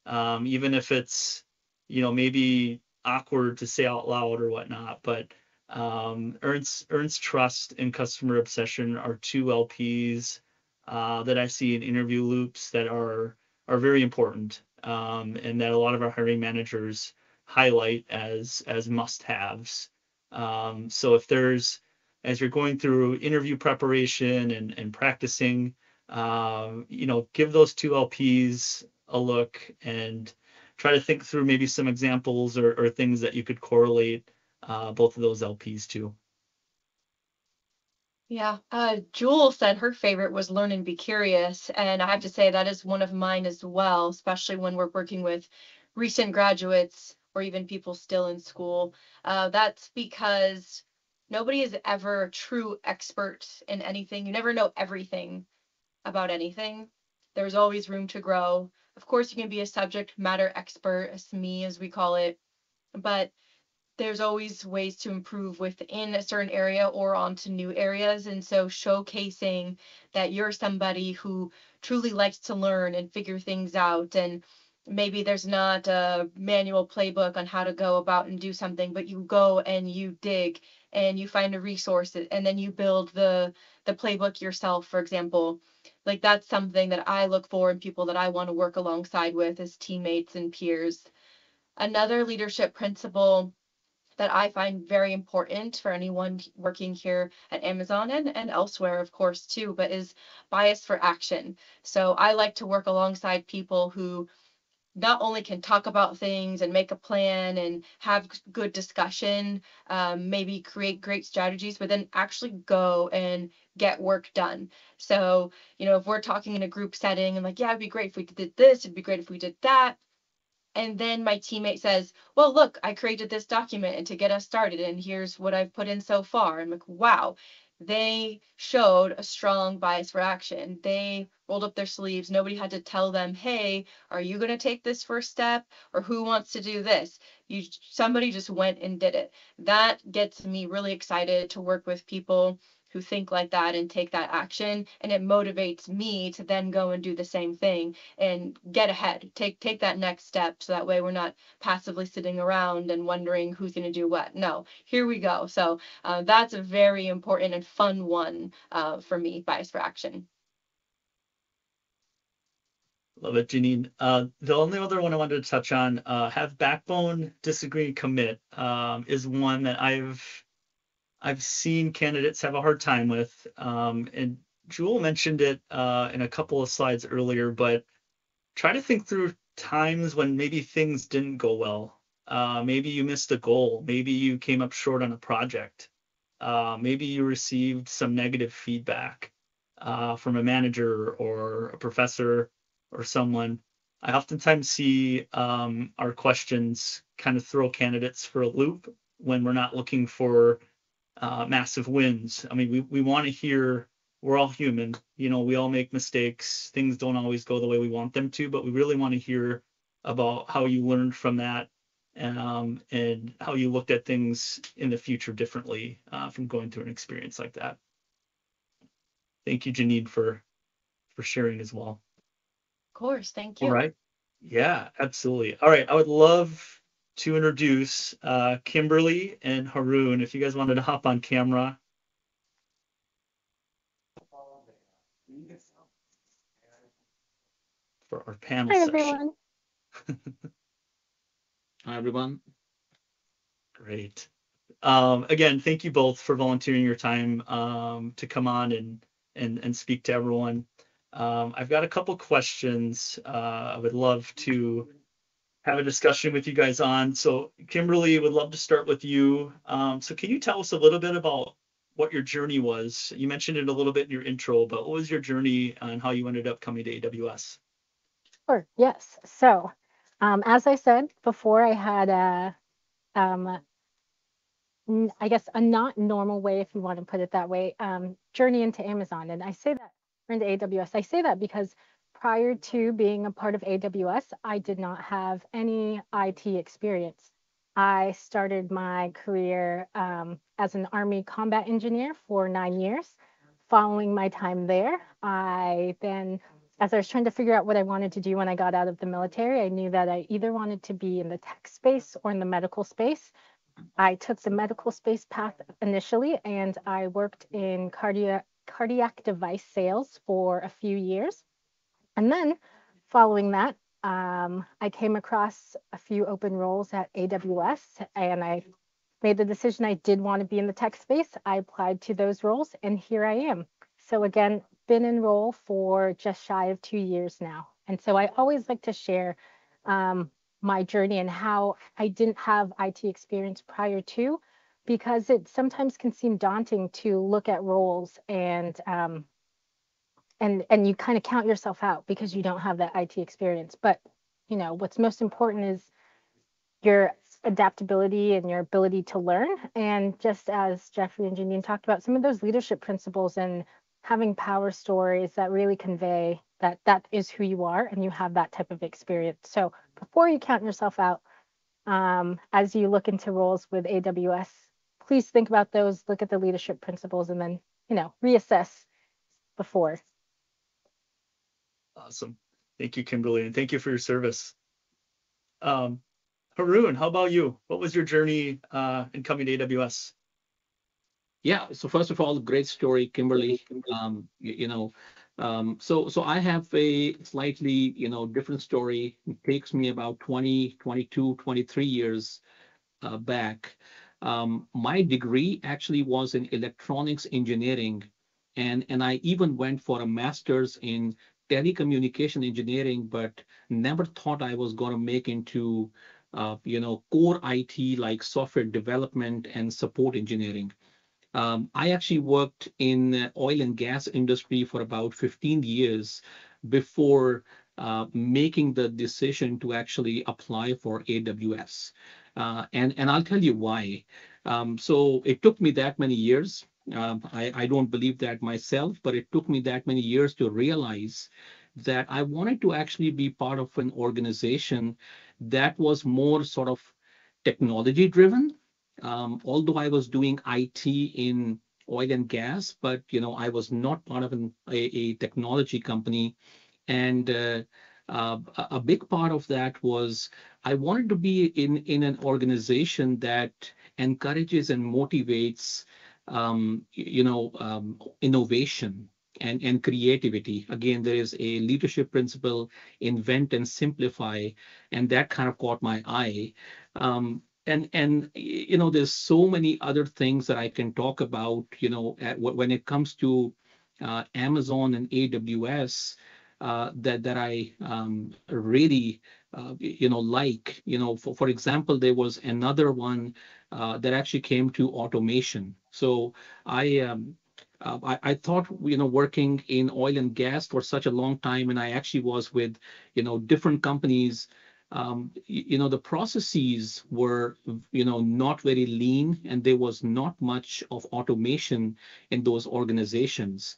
Even if it's, maybe awkward to say out loud or whatnot, but earns trust and customer obsession are two LPs that I see in interview loops that are very important, and that a lot of our hiring managers highlight as must-haves. So if as you're going through interview preparation and practicing, give those two LPs a look and try to think through maybe some examples or things that you could correlate both of those LPs to. Yeah, Jewel said her favorite was learn and be curious, and I have to say that is one of mine as well, especially when we're working with recent graduates or even people still in school. That's because nobody is ever a true expert in anything. You never know everything about anything. There's always room to grow. Of course, you can be a subject matter expert, a SME as we call it, but there's always ways to improve within a certain area or onto new areas. And so showcasing that you're somebody who truly likes to learn and figure things out, and maybe there's not a manual playbook on how to go about and do something, but you go and you dig and you find a resource and then you build the playbook yourself, for example. Like that's something that I look for in people that I want to work alongside with as teammates and peers. Another leadership principle that I find very important for anyone working here at Amazon and elsewhere, of course, too, but is bias for action. So I like to work alongside people who not only can talk about things and make a plan and have good discussion, maybe create great strategies, but then actually go and get work done. So, if we're talking in a group setting and like, yeah, it'd be great if we did this, it'd be great if we did that. And then my teammate says, well, look, I created this document and to get us started, and here's what I've put in so far. I'm like, wow, they showed a strong bias for action. They rolled up their sleeves. Nobody had to tell them, hey, are you going to take this first step? Or who wants to do this? Somebody just went and did it. That gets me really excited to work with people who think like that and take that action. And it motivates me to then go and do the same thing and get ahead, take that next step. So that way we're not passively sitting around and wondering who's going to do what. No, here we go. So that's a very important and fun one for me, bias for action. Love it, Janine. The only other one I wanted to touch on, have backbone, disagree, commit, is one that I've seen candidates have a hard time with. And Jewel mentioned it in a couple of slides earlier, but try to think through times when maybe things didn't go well. Maybe you missed a goal. Maybe you came up short on a project. Maybe you received some negative feedback from a manager or a professor or someone. I oftentimes see our questions kind of throw candidates for a loop when we're not looking for massive wins. I mean, we want to hear we're all human. We all make mistakes. Things don't always go the way we want them to, but we really want to hear about how you learned from that and how you looked at things in the future differently from going through an experience like that. Thank you, Janine, for sharing as well. Of course, thank you. All right. Yeah, absolutely. All right, I would love to introduce Kimberly and Haroon, if you guys wanted to hop on camera. For our panel Hi, session. everyone. Hi, everyone. Great. Again, thank you both for volunteering your time to come on and speak to everyone. I've got a couple questions I would love to have a discussion with you guys on. So Kimberly, would love to start with you. So can you tell us a little bit about what your journey was? You mentioned it a little bit in your intro, but what was your journey and how you ended up coming to AWS? Sure. Yes. So, as I said before, I had I guess a not normal way, if you want to put it that way, journey into Amazon. And I say that, or into AWS. I say that because prior to being a part of AWS, I did not have any IT experience. I started my career as an Army combat engineer for 9 years. Following my time there, as I was trying to figure out what I wanted to do when I got out of the military, I knew that I either wanted to be in the tech space or in the medical space. I took the medical space path initially, and I worked in cardiac device sales for a few years. And then following that, I came across a few open roles at AWS, and I made the decision I did want to be in the tech space. I applied to those roles, and here I am. So again, been in role for just shy of 2 years now. And so I always like to share my journey and how I didn't have IT experience prior to, because it sometimes can seem daunting to look at roles and you kind of count yourself out because you don't have that IT experience. But what's most important is your adaptability and your ability to learn. And just as Jeffrey and Janine talked about, some of those leadership principles and having power stories that really convey that is who you are and you have that type of experience. So before you count yourself out, as you look into roles with AWS, please think about those, look at the leadership principles, and then, reassess before. Awesome. Thank you, Kimberly, and thank you for your service. Haroon, how about you? What was your journey in coming to AWS? Yeah, so first of all, great story, Kimberly. So I have a slightly, different story. It takes me about 20, 22, 23 years back. My degree actually was in electronics engineering, and I even went for a master's in telecommunication engineering, but never thought I was going to make into, core IT like software development and support engineering. I actually worked in the oil and gas industry for about 15 years before making the decision to actually apply for AWS. And I'll tell you why. So it took me that many years. I don't believe that myself, but it took me that many years to realize that I wanted to actually be part of an organization that was more sort of technology driven. Although I was doing IT in oil and gas, but I was not part of a technology company. And a big part of that was I wanted to be in an organization that encourages and motivates, innovation and creativity. Again, there is a leadership principle, invent and simplify, and that kind of caught my eye. And there's so many other things that I can talk about, when it comes to Amazon and AWS, that I really like. For example, there was another one that actually came to automation. So I thought, working in oil and gas for such a long time, and I actually was with, different companies. The processes were, not very lean, and there was not much of automation in those organizations.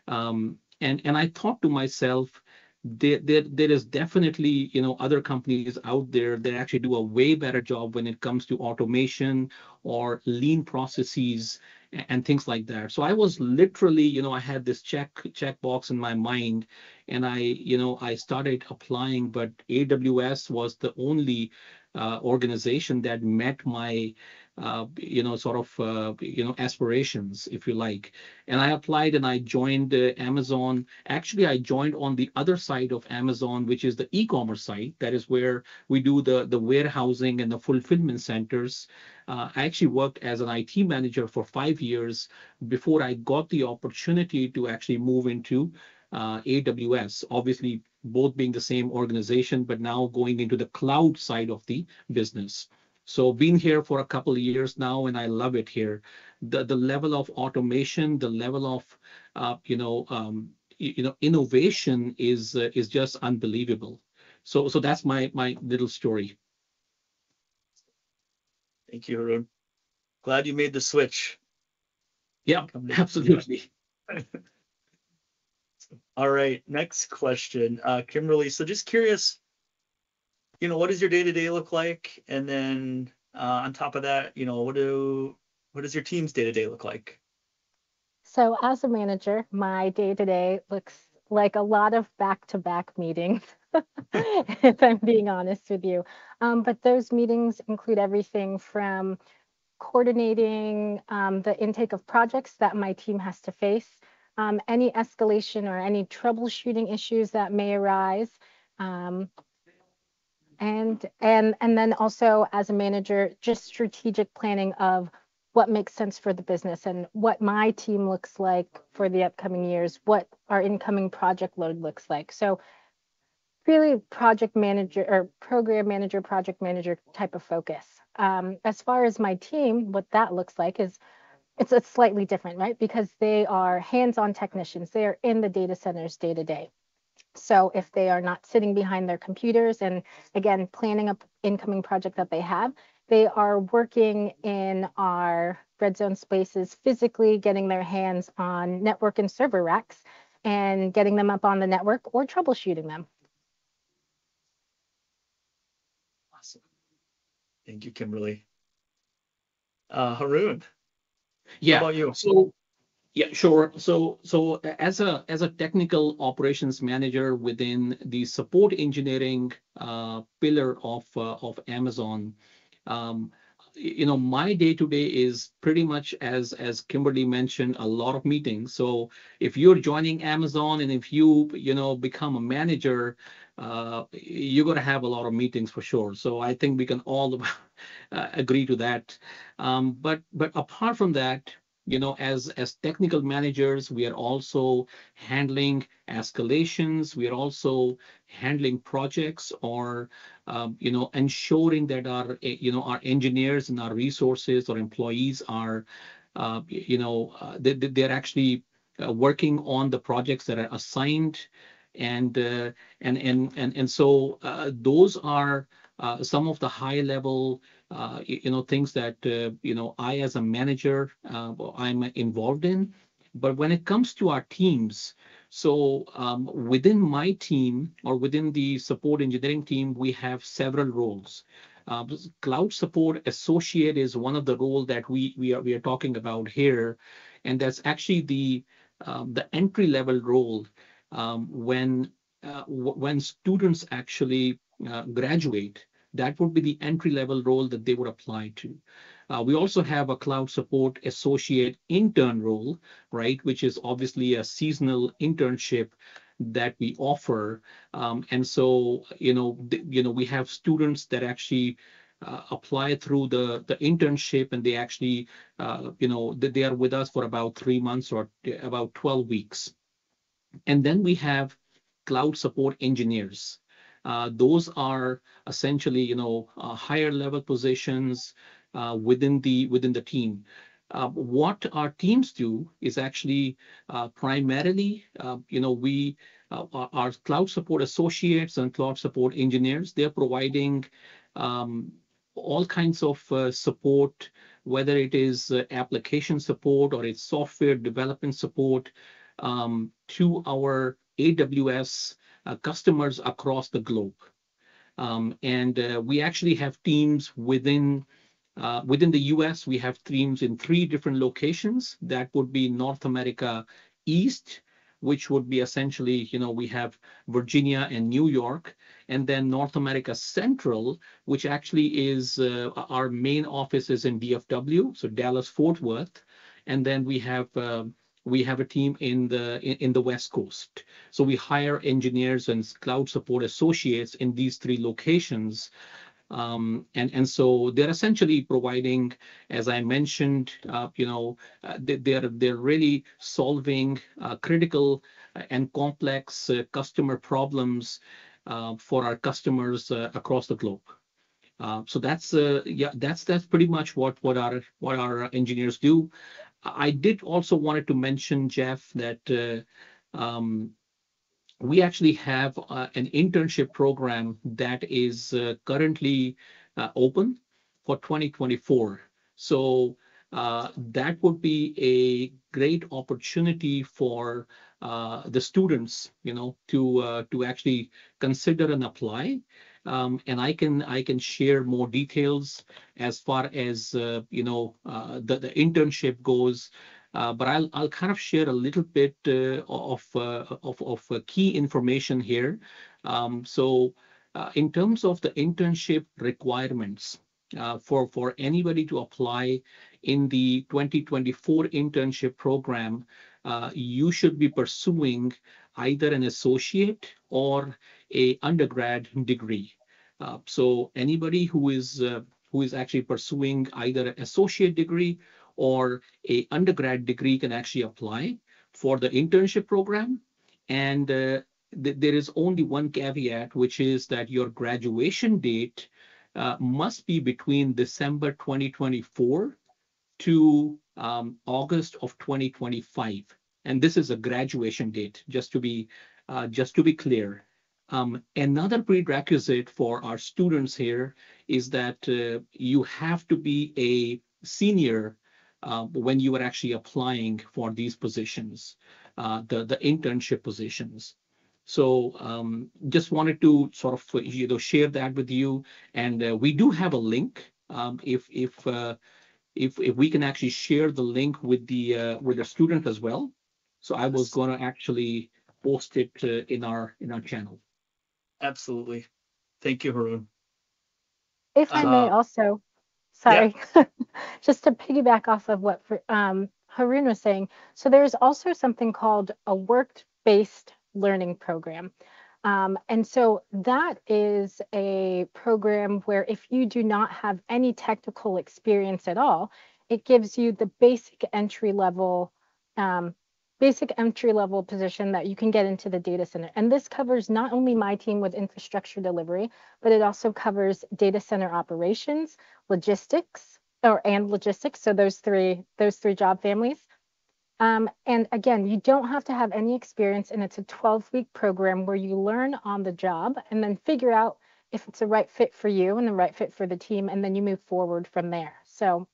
And I thought to myself, there is definitely, other companies out there that actually do a way better job when it comes to automation or lean processes and things like that. So I was literally, I had this check box in my mind, and I started applying, but AWS was the only organization that met my sort of aspirations, if you like. And I applied and I joined Amazon. Actually, I joined on the other side of Amazon, which is the e-commerce side. That is where we do the warehousing and the fulfillment centers. I actually worked as an IT manager for 5 years before I got the opportunity to actually move into AWS. Obviously, both being the same organization, but now going into the cloud side of the business. So been here for a couple of years now, and I love it here. The level of automation, the level of innovation is just unbelievable. So that's my little story. Thank you, Haroon. Glad you made the switch. Yeah, absolutely. All right, next question, Kimberly. So just curious, what does your day-to-day look like? And then on top of that, what does your team's day-to-day look like? So as a manager, my day-to-day looks like a lot of back-to-back meetings, if I'm being honest with you. But those meetings include everything from coordinating the intake of projects that my team has to face, any escalation or any troubleshooting issues that may arise, and then also as a manager, just strategic planning of what makes sense for the business and what my team looks like for the upcoming years, what our incoming project load looks like. So really project manager or program manager, project manager type of focus. As far as my team, what that looks like is it's slightly different, right? Because they are hands-on technicians. They are in the data centers day to day. So if they are not sitting behind their computers and again, planning up incoming project that they have, they are working in our red zone spaces, physically getting their hands on network and server racks and getting them up on the network or troubleshooting them. Awesome. Thank you, Kimberly. Haroon, how Yeah. about you? So yeah, sure. So as a technical operations manager within the support engineering pillar of Amazon, um, my day to day is pretty much as Kimberly mentioned, a lot of meetings. So if you're joining Amazon and if you become a manager, you're gonna have a lot of meetings for sure. So I think we can all agree to that. But apart from that, as technical managers, we are also handling escalations. We are also handling projects or ensuring that our engineers and our resources or employees are they're actually working on the projects that are assigned, and so those are some of the high level things that I as a manager I'm involved in. But when it comes to our teams, so within my team or within the support engineering team, we have several roles. Cloud support associate is one of the role that we are talking about here, and that's actually the entry level role when students actually graduate. That would be the entry level role that they would apply to. We also have a cloud support associate intern role, right, which is obviously a seasonal internship that we offer. And so, we have students that actually apply through the internship, and they actually, they are with us for about 3 months or about 12 weeks. And then we have cloud support engineers. Those are essentially, higher level positions within the team. What our teams do is actually primarily, we our cloud support associates and cloud support engineers, they're providing um, all kinds of support, whether it is application support or it's software development support to our AWS customers across the globe. And we actually have teams within the US. We have teams in 3 different locations. That would be North America East, which would be essentially, we have Virginia and New York, and then North America Central, which actually is our main office is in DFW, so Dallas Fort Worth, and then we have a team in the West Coast. So we hire engineers and cloud support associates in these 3 locations. And so they're essentially providing, as I mentioned, they're really solving critical and complex customer problems for our customers across the globe. So that's pretty much what our engineers do. I did also wanted to mention, Jeff, that we actually have an internship program that is currently open for 2024. So that would be a great opportunity for the students, to actually consider and apply. And I can share more details as far as the internship goes. But I'll kind of share a little bit of key information here. So in terms of the internship requirements for anybody to apply in the 2024 internship program, you should be pursuing either an associate or a undergrad degree. So anybody who is actually pursuing either an associate degree or a undergrad degree can actually apply for the internship program. And there is only one caveat, which is that your graduation date must be between December 2024 to August of 2025. And this is a graduation date, just to be clear. Another prerequisite for our students here is that you have to be a senior when you are actually applying for these positions, the internship positions. So just wanted to sort of share that with you. And we do have a link. If we can actually share the link with the student as well. So I was Yes. going to actually post it in our channel. Absolutely. Thank you, Haroon. If I may also, Yeah. sorry, just to piggyback off of what Haroon was saying. So there's also something called a work-based learning program. And so that is a program where if you do not have any technical experience at all, it gives you the basic entry level position that you can get into the data center. And this covers not only my team with infrastructure delivery, but it also covers data center operations, logistics, and logistics. So those three job families. And again, you don't have to have any experience, and it's a 12-week program where you learn on the job and then figure out if it's the right fit for you and the right fit for the team, and then you move forward from there. So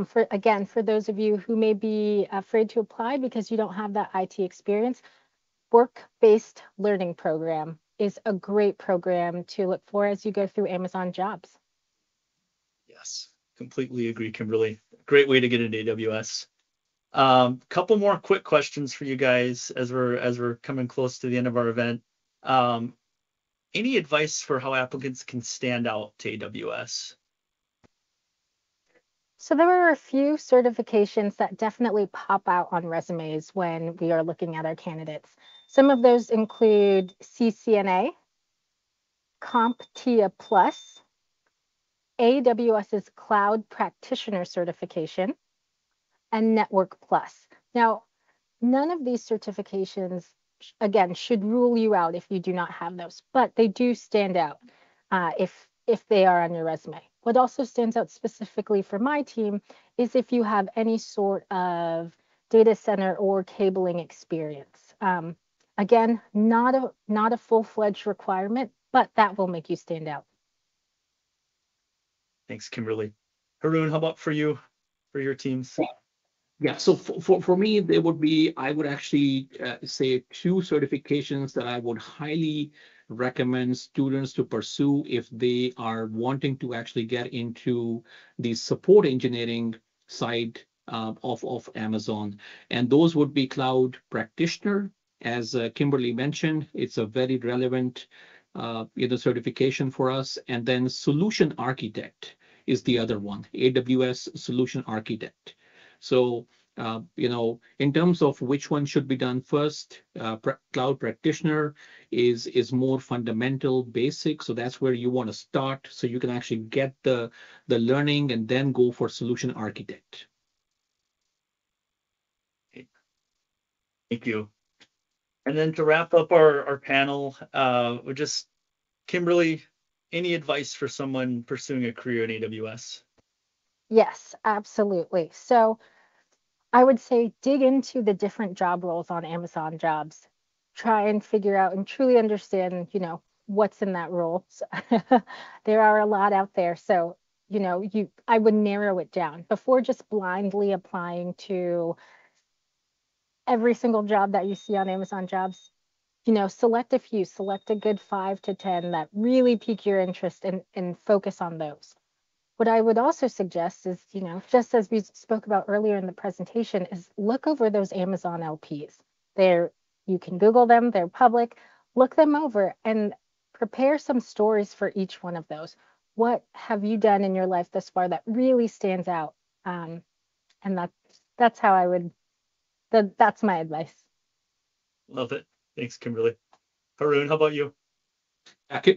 for those of you who may be afraid to apply because you don't have that IT experience, work-based learning program is a great program to look for as you go through Amazon jobs. Yes, completely agree, Kimberly. Great way to get into AWS. Couple more quick questions for you guys as we're coming close to the end of our event. Any advice for how applicants can stand out to AWS? So there are a few certifications that definitely pop out on resumes when we are looking at our candidates. Some of those include CCNA, CompTIA Plus, AWS's Cloud Practitioner Certification, and Network Plus. Now, none of these certifications, again, should rule you out if you do not have those, but they do stand out if they are on your resume. What also stands out specifically for my team is if you have any sort of data center or cabling experience. Again, not a full-fledged requirement, but that will make you stand out. Thanks, Kimberly. Haroon, how about for you, for your teams? Yeah, so for me, I would actually say 2 certifications that I would highly recommend students to pursue if they are wanting to actually get into the support engineering side of Amazon. And those would be Cloud Practitioner. As Kimberly mentioned, it's a very relevant certification for us. And then Solution Architect is the other one, AWS Solution Architect. So, in terms of which one should be done first, Cloud Practitioner is more fundamental, basic. So that's where you want to start, so you can actually get the learning and then go for Solution Architect. Thank you. And then to wrap up our panel, Kimberly, any advice for someone pursuing a career in AWS? Yes, absolutely. So I would say dig into the different job roles on Amazon Jobs. Try and figure out and truly understand, what's in that role. So, there are a lot out there. So, I would narrow it down before just blindly applying to every single job that you see on Amazon Jobs. Select a few, select a good 5 to 10 that really pique your interest and focus on those. What I would also suggest is, just as we spoke about earlier in the presentation, is look over those Amazon LPs. You can Google them, they're public, look them over and prepare some stories for each one of those. What have you done in your life thus far that really stands out? And that's how that's my advice. Love it. Thanks, Kimberly. Haroon, how about you?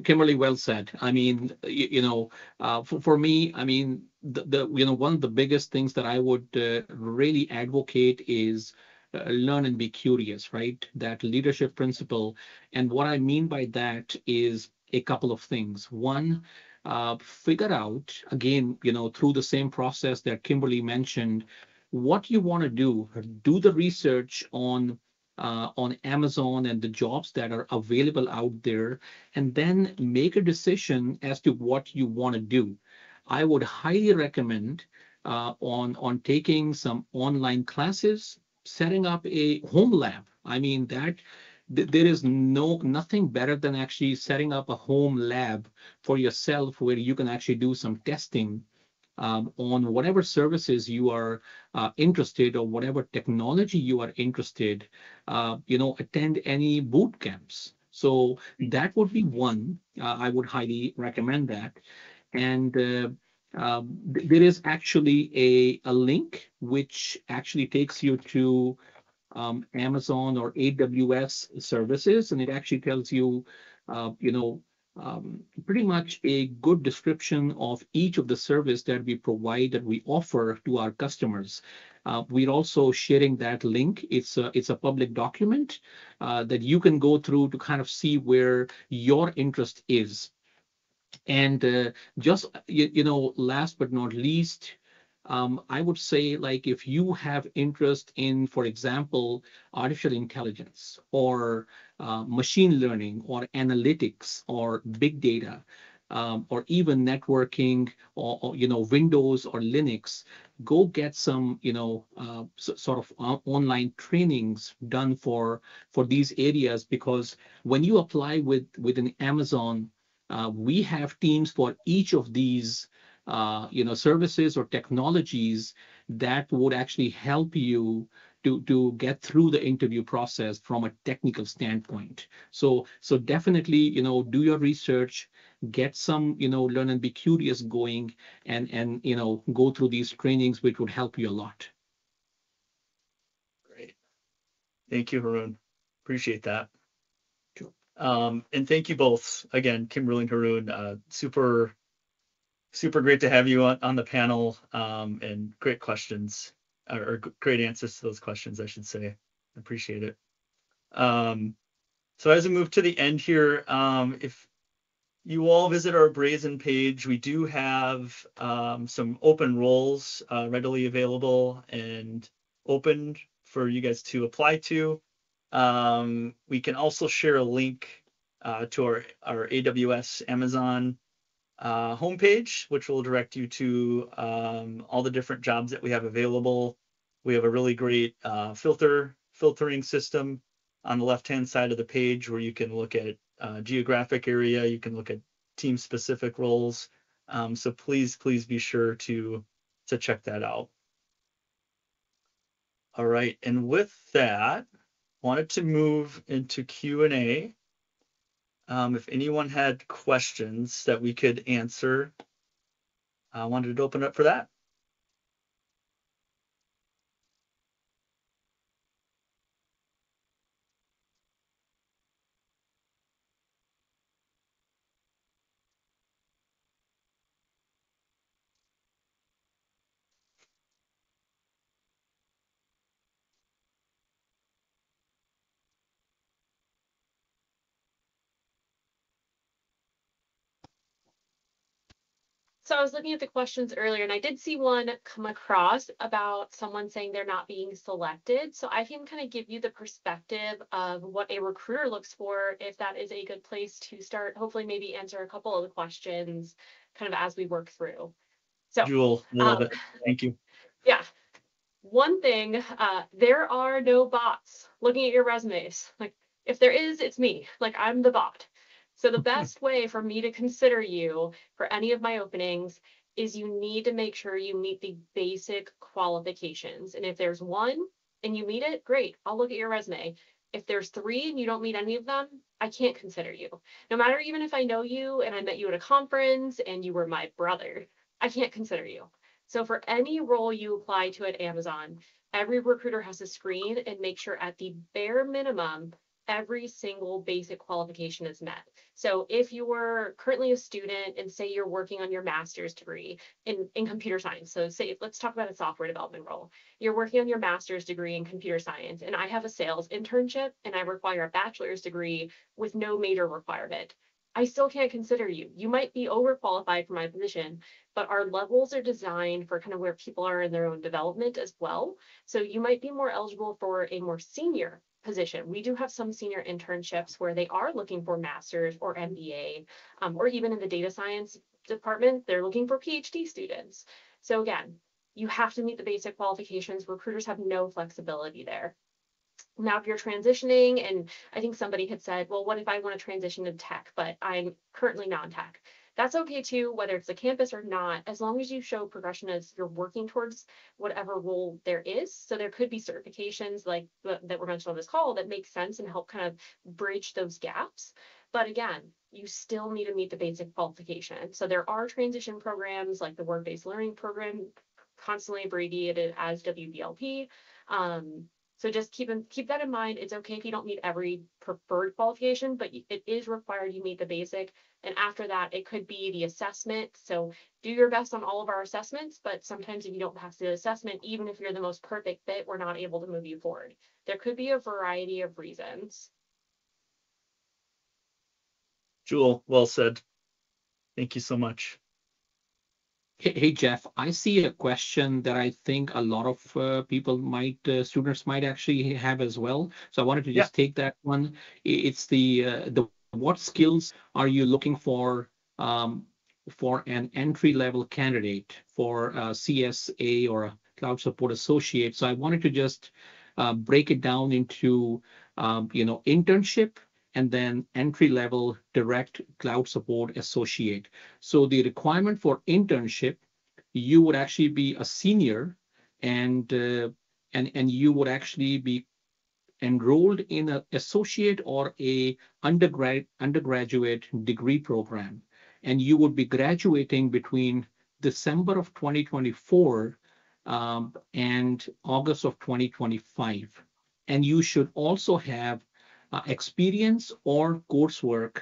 Kimberly, well said. I mean, for me, I mean, one of the biggest things that I would really advocate is learn and be curious, right? That leadership principle. And what I mean by that is a couple of things. One, figure out, again, through the same process that Kimberly mentioned, what you want to do. Do the research on Amazon and the jobs that are available out there, and then make a decision as to what you want to do. I would highly recommend on taking some online classes, setting up a home lab. I mean, there is nothing better than actually setting up a home lab for yourself where you can actually do some testing on whatever services you are interested or whatever technology you are interested. Attend any boot camps. So that would be one. I would highly recommend that. And there is actually a link which actually takes you to Amazon or AWS services, and it actually tells you, uh, you know, pretty much a good description of each of the service that we provide, that we offer to our customers. We're also sharing that link. It's a public document that you can go through to kind of see where your interest is. And just last but not least, I would say, like, if you have interest in, for example, artificial intelligence or machine learning or analytics or big data, or even networking or Windows or Linux, go get some sort of online trainings done for these areas, because when you apply within Amazon, we have teams for each of these services or technologies that would actually help you to get through the interview process from a technical standpoint. So definitely, do your research, get some, learn and be curious going, and go through these trainings, which would help you a lot. Great. Thank you, Haroon. Appreciate that. Sure. And thank you both again, Kimberly and Haroon. Super great to have you on the panel, and great questions, or great answers to those questions, I should say. Appreciate it. So as we move to the end here, if you all visit our Brazen page, we do have some open roles readily available and open for you guys to apply to. We can also share a link to our AWS Amazon homepage, which will direct you to all the different jobs that we have available. We have a really great filtering system on the left-hand side of the page, where you can look at geographic area, you can look at team-specific roles. So please be sure to check that out. All right, and with that, wanted to move into Q&A. If anyone had questions that we could answer, I wanted to open up for that. So I was looking at the questions earlier, and I did see one come across about someone saying they're not being selected. So I can kind of give you the perspective of what a recruiter looks for, if that is a good place to start, hopefully maybe answer a couple of the questions kind of as we work through. So Jewel, love it. Thank you. Yeah. One thing, there are no bots looking at your resumes. Like, if there is, it's me. Like, I'm the bot. So the best way for me to consider you for any of my openings is you need to make sure you meet the basic qualifications. And if there's one and you meet it, great, I'll look at your resume. If there's three and you don't meet any of them, I can't consider you. No matter, even if I know you and I met you at a conference and you were my brother, I can't consider you. So for any role you apply to at Amazon, every recruiter has to screen and make sure at the bare minimum, every single basic qualification is met. So if you were currently a student and say you're working on your master's degree in computer science, so say, let's talk about a software development role. You're working on your master's degree in computer science, and I have a sales internship and I require a bachelor's degree with no major requirement. I still can't consider you. You might be overqualified for my position, but our levels are designed for kind of where people are in their own development as well. So you might be more eligible for a more senior position. We do have some senior internships where they are looking for master's or MBA, or even in the data science department, they're looking for PhD students. So again, you have to meet the basic qualifications. Recruiters have no flexibility there. Now, if you're transitioning, and I think somebody had said, well, what if I want to transition to tech, but I'm currently non-tech? That's okay too, whether it's a campus or not, as long as you show progression as you're working towards whatever role there is. So there could be certifications like that were mentioned on this call that make sense and help kind of bridge those gaps. But again, you still need to meet the basic qualification. So there are transition programs like the Work-Based Learning Program, constantly abbreviated as WBLP. So just keep that in mind. It's okay if you don't meet every preferred qualification, but it is required you meet the basic. And after that, it could be the assessment. So do your best on all of our assessments, but sometimes if you don't pass the assessment, even if you're the most perfect fit, we're not able to move you forward. There could be a variety of reasons. Jewel, well said. Thank you so much. Hey, Jeff, I see a question that I think a lot of students might actually have as well. So I wanted to just take that one. It's the what skills are you looking for an entry-level candidate for a CSA or a Cloud Support Associate? So I wanted to just break it down into internship and then entry-level direct Cloud Support Associate. So the requirement for internship, you would actually be a senior, and you would actually be enrolled in an associate or a undergraduate degree program, and you would be graduating between December of 2024 and August of 2025, and you should also have experience or coursework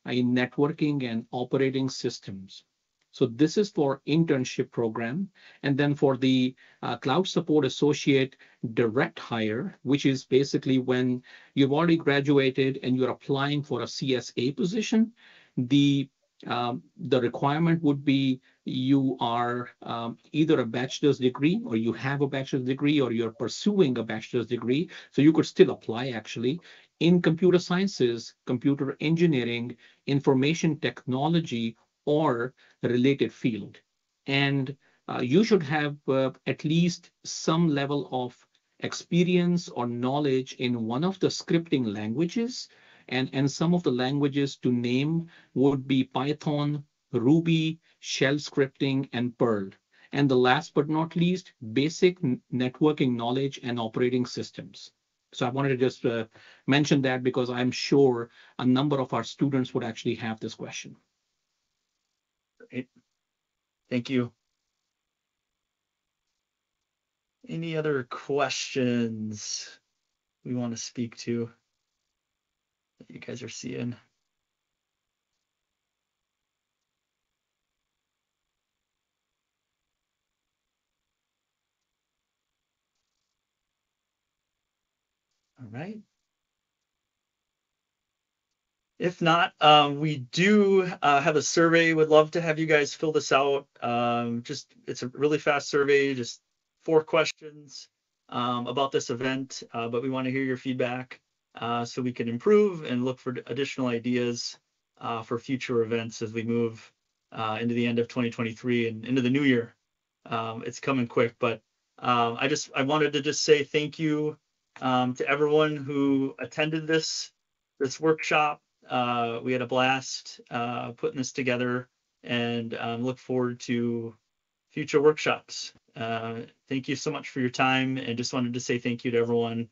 in networking and operating systems. So this is for internship program. And then for the Cloud Support Associate direct hire, which is basically when you've already graduated and you're applying for a CSA position, the requirement would be you are either a bachelor's degree, or you have a bachelor's degree, or you're pursuing a bachelor's degree. So you could still apply actually in computer sciences, computer engineering, information technology, or related field. And you should have at least some level of experience or knowledge in one of the scripting languages. And some of the languages to name would be Python, Ruby, shell scripting, and Perl. And the last but not least, basic networking knowledge and operating systems. So I wanted to just mention that because I'm sure a number of our students would actually have this question. Great. Thank you. Any other questions we want to speak to that you guys are seeing? All right. If not, we do have a survey. Would love to have you guys fill this out. It's a really fast survey, just 4 questions about this event, but we want to hear your feedback so we can improve and look for additional ideas for future events as we move into the end of 2023 and into the new year. It's coming quick, but I wanted to just say thank you to everyone who attended this workshop. We had a blast putting this together, and look forward to future workshops. Thank you so much for your time, and just wanted to say thank you to everyone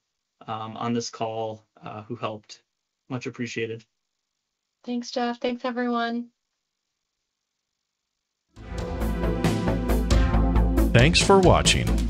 on this call who helped. Much appreciated. Thanks, Jeff. Thanks, everyone. Thanks for watching.